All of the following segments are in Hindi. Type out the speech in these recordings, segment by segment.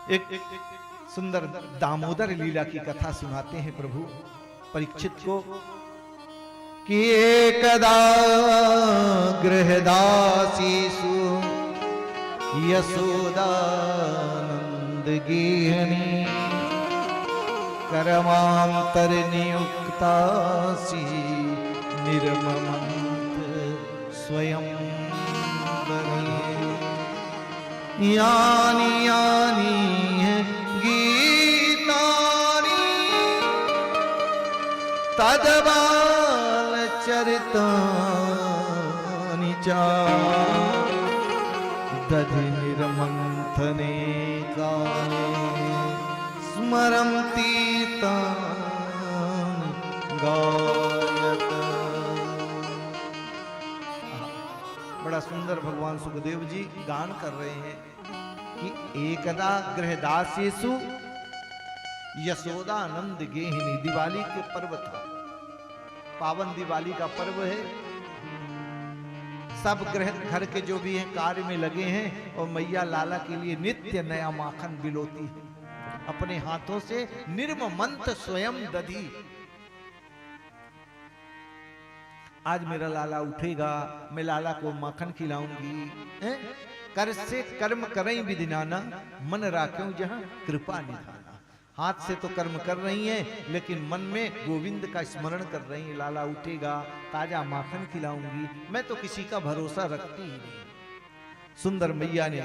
एक सुंदर दामोदर लीला की कथा सुनाते हैं प्रभु परीक्षित को कि एकदा गृहदासीसु यशोदानंद गेहनी करमांतर नियुक्तासी निर्ममंत स्वयं यानी यानी गीतानी तदबाल चरितानि चा दधि निर्मंथने काले स्मरन्ति तान् गायत। बड़ा सुंदर भगवान सुखदेव जी गान कर रहे हैं कि एकदा गृहदासेषु यशोदानंद गेहिनी। दिवाली के पर्व था, पावन दिवाली का पर्व है। सब घर के जो भी हैं कार्य में लगे हैं और मैया लाला के लिए नित्य नया माखन बिलोती है अपने हाथों से निर्ममंत स्वयं दधी। आज मेरा लाला उठेगा, मैं लाला को माखन खिलाऊंगी। कर से कर्म करें विदिनाना, मन राख्यों जहां कृपा निधाना। हाथ से तो कर्म कर रही हैं लेकिन मन में गोविंद का स्मरण कर रही हैं। लाला उठेगा, ताजा माखन खिलाऊंगी, मैं तो किसी का भरोसा रखती ही नहीं। सुंदर मैया ने,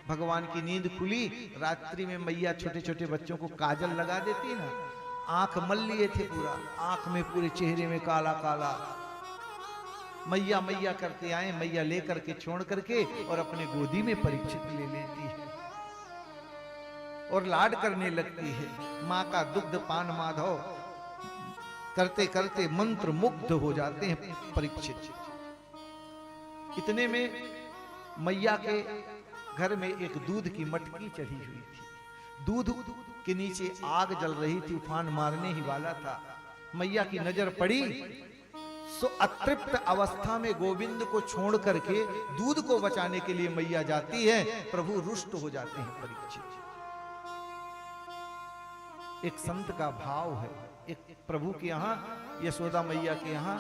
भगवान की नींद खुली, रात्रि में मैया छोटे छोटे बच्चों को काजल लगा देती है ना, आंख मल लिए थे पूरा, आंख में पूरे चेहरे में काला काला। मैया मैया करते आए, मैया लेकर के छोड़ करके और अपने गोदी में परीक्षित ले लेती है और लाड करने लगती है। माँ का दुग्ध पान माधव करते करते मंत्र मुग्ध हो जाते हैं परीक्षित। इतने में मैया के घर में एक दूध की मटकी चढ़ी हुई थी। दूध के नीचे आग जल रही थी, तूफान मारने ही वाला था। मैया की नजर पड़ी सो अतृप्त अवस्था में गोविंद को छोड़ करके दूध को बचाने के लिए मैया जाती है। प्रभु रुष्ट हो जाते हैं परीक्षित। एक संत का भाव है, एक प्रभु के यहाँ, यशोदा मैया के यहाँ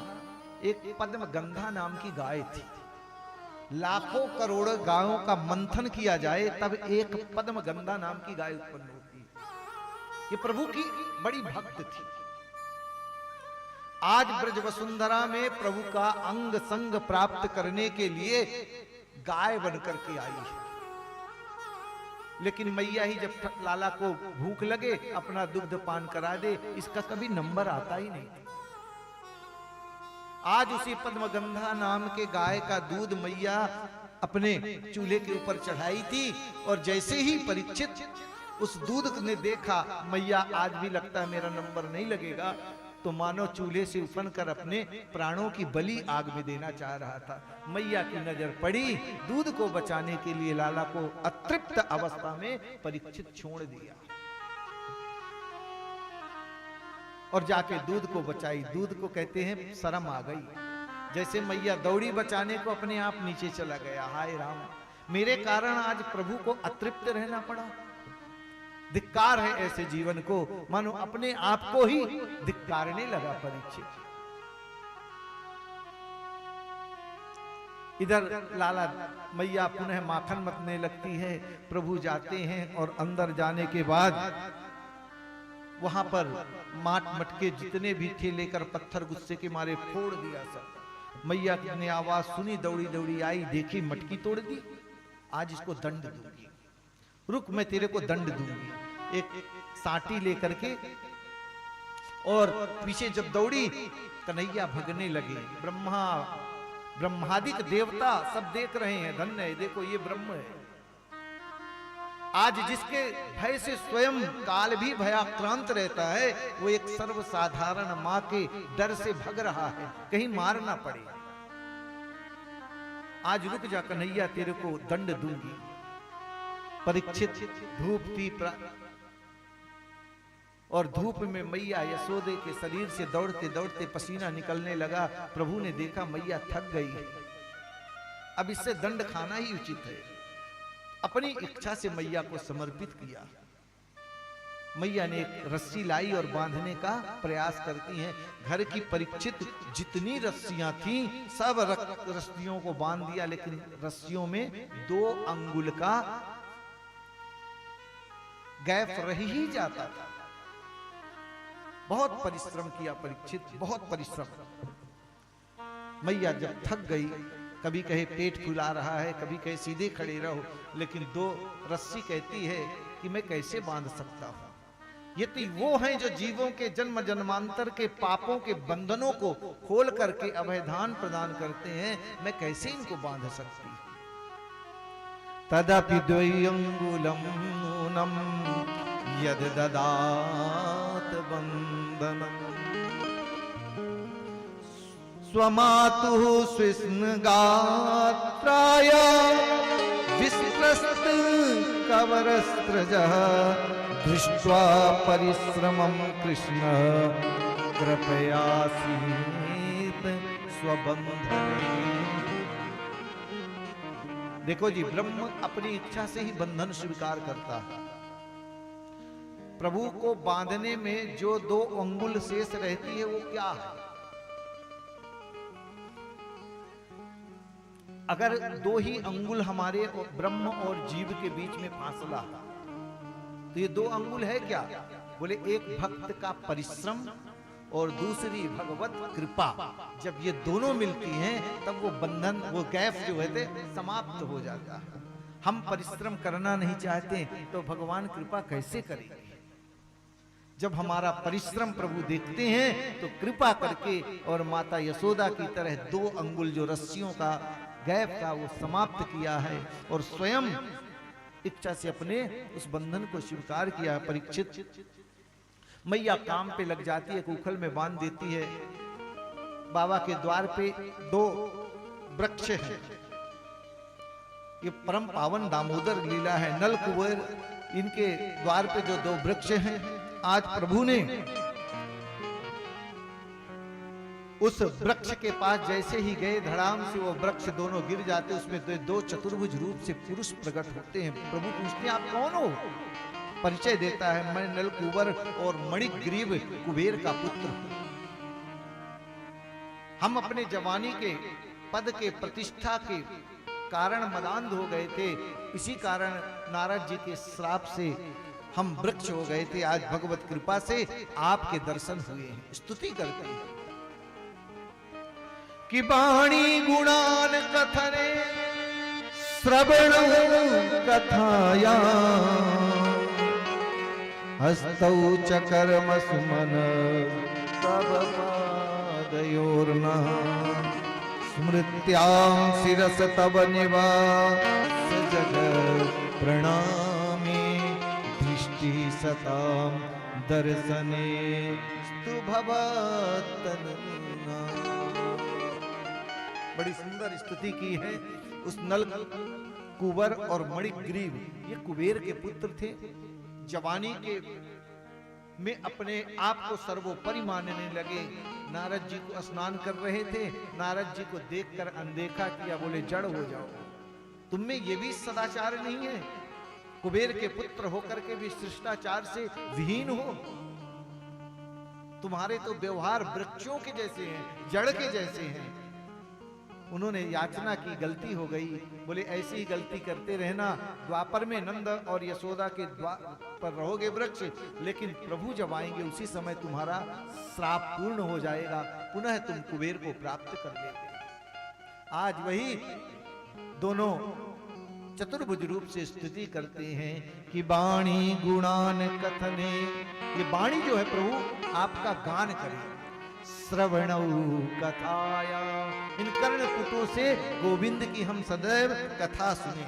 एक पद्म गंधा नाम की गाय थी। लाखों करोड़ गायों का मंथन किया जाए तब एक पद्म गंधा नाम की गाय उत्पन्न होती है। ये प्रभु की बड़ी भक्त थी। आज ब्रज वसुंधरा में प्रभु का अंग संग प्राप्त करने के लिए गाय बनकर के आई है। लेकिन मैया ही जब लाला को भूख लगे अपना दुग्ध पान करा दे, इसका कभी नंबर आता ही नहीं। आज उसी पद्मगंधा नाम के गाय का दूध मैया अपने चूल्हे के ऊपर चढ़ाई थी और जैसे ही परीक्षित उस दूध ने देखा, मैया आज भी लगता है मेरा नंबर नहीं लगेगा, तो मानो चूल्हे से उफन कर अपने प्राणों की बलि आग में देना चाह रहा था। मैया की नजर पड़ी, दूध को बचाने के लिए लाला को अतृप्त अवस्था में परीक्षित छोड़ दिया और जाके दूध को बचाई। दूध को कहते हैं शर्म आ गई। जैसे मैया दौड़ी बचाने को अपने आप नीचे चला गया। हाय राम, मेरे कारण आज प्रभु को अतृप्त रहना पड़ा। धिक्कार है ऐसे जीवन को, मानो अपने आप को ही धिक्कारने लगा परीक्षित। इधर लाला मैया पुनः माखन मतने लगती है। प्रभु जाते हैं और अंदर जाने के बाद वहां पर माट मटके जितने भी थे लेकर पत्थर गुस्से के मारे फोड़ दिया सब। मैया ने आवाज सुनी, दौड़ी दौड़ी आई, देखी मटकी तोड़ दी। आज इसको दंड दूंगी, रुक मैं तेरे को दंड दूंगी। एक साटी लेकर के और पीछे जब दौड़ी, कन्हैया भगने लगे। ब्रह्मादिक देवता सब देख रहे हैं, धन्य है, देखो ये ब्रह्म है। आज जिसके भय से स्वयं काल भी भयाक्रांत रहता है, वो एक सर्वसाधारण मां के डर से भग रहा है, कहीं मार ना पड़े। आज रुक जा कन्हैया, तेरे को दंड दूंगी। परीक्षित धूप थी और धूप में मैया यशोदे के शरीर से दौड़ते दौड़ते पसीना निकलने लगा। प्रभु ने देखा मैया थक गई है, अब इससे दंड खाना ही उचित है। अपनी इच्छा से मैया को समर्पित किया। मैया ने एक रस्सी लाई और बांधने का प्रयास करती हैं। घर की परीक्षित जितनी रस्सियां थी सब रस्सियों को बांध दिया, लेकिन रस्सियों में 2 अंगुल का गैप रह ही जाता था। बहुत परिश्रम किया परीक्षित, बहुत परिश्रम। मैया जब थक गई, कभी कहे पेट फुला रहा है, कभी कहे सीधे खड़े रहो, लेकिन 2 रस्सी कहती है कि मैं कैसे बांध सकता हूं। ये तो वो हैं जो जीवों के जन्म जन्मांतर के पापों के बंधनों को खोल करके अभयदान प्रदान करते हैं, मैं कैसे इनको बांध सकती हूं। तदपि द्वयंगुलम नूनम यद ददात बंधनम स्वमातुः स्विष्णगात्राय विस्त्रस्त कवरस्त्रजः दृष्ट्वा परिश्रमं कृष्ण कृपयासीत स्वबंधने। देखो जी, ब्रह्म अपनी इच्छा से ही बंधन स्वीकार करता है। प्रभु को बांधने में जो 2 अंगुल शेष रहती है वो क्या है? अगर 2 ही अंगुल हमारे ब्रह्म और जीव के बीच में फासला है, तो ये 2 अंगुल है क्या? बोले एक भक्त का परिश्रम और दूसरी भगवत कृपा। जब ये दोनों मिलती हैं तब वो बंधन, वो गैप जो है समाप्त हो जाता है। हम परिश्रम करना नहीं चाहते तो भगवान कृपा कैसे करेंगे? जब हमारा परिश्रम प्रभु देखते हैं तो कृपा करके और माता यशोदा की तरह 2 अंगुल जो रस्सियों का गैप था वो समाप्त किया है और स्वयं इच्छा से अपने उस बंधन को स्वीकार किया। परीक्षित मैया काम पे लग जाती है, कूखल में बांध देती है। बाबा के द्वार पे 2 वृक्ष हैं। ये परम पावन दामोदर लीला है। नल कुंवर इनके द्वार पे जो 2 वृक्ष हैं, आज प्रभु ने उस वृक्ष के पास जैसे ही गए, धड़ाम से वो वृक्ष दोनों गिर जाते। उसमें 2 चतुर्भुज रूप से पुरुष प्रकट होते हैं। प्रभु पूछते हैं आप कौन हो? परिचय देता है, मैं नल कुंवर और मणिग्रीव कुबेर का पुत्र हूं। हम अपने जवानी के पद के प्रतिष्ठा के कारण मदांध हो गए थे, इसी कारण नारद जी के श्राप से हम वृक्ष हो गए थे। आज भगवत कृपा से आपके दर्शन हुए हैं। स्तुति करते हैं कि वाणी गुणान कथने श्रवण कथाया हस्तौ च कर्म सुमन तव पादयोर्नः स्मृत्यां शिरस तव निवास जग प्रणामे दृष्टि सतां दर्शने स्तु भवतनुना। बड़ी सुंदर स्तुति की है। उस नल कुंवर और मणिग्रीव ये कुबेर के पुत्र थे। जवानी के में अपने आप को सर्वोपरि मानने लगे। नारद जी को स्नान कर रहे थे, नारद जी को देखकर अनदेखा किया, बोले जड़ हो जाओ। तुम में ये भी सदाचार नहीं है? कुबेर के पुत्र होकर के भी शिष्टाचार से विहीन हो। तुम्हारे तो व्यवहार वृक्षों के जैसे हैं, जड़ के जैसे हैं। उन्होंने याचना की, गलती हो गई। बोले ऐसी ही गलती करते रहना, द्वापर में नंद और यशोदा के द्वार पर रहोगे वृक्ष, लेकिन प्रभु जब आएंगे उसी समय तुम्हारा श्राप पूर्ण हो जाएगा, पुनः तुम कुबेर को प्राप्त कर लेंगे। आज वही दोनों चतुर्भुज रूप से स्तुति करते हैं कि वाणी गुणान कथने। ये वाणी जो है प्रभु आपका गान करे। श्रवणौ कथाया, इन कर्णपुटों से गोविंद की हम सदैव कथा सुने।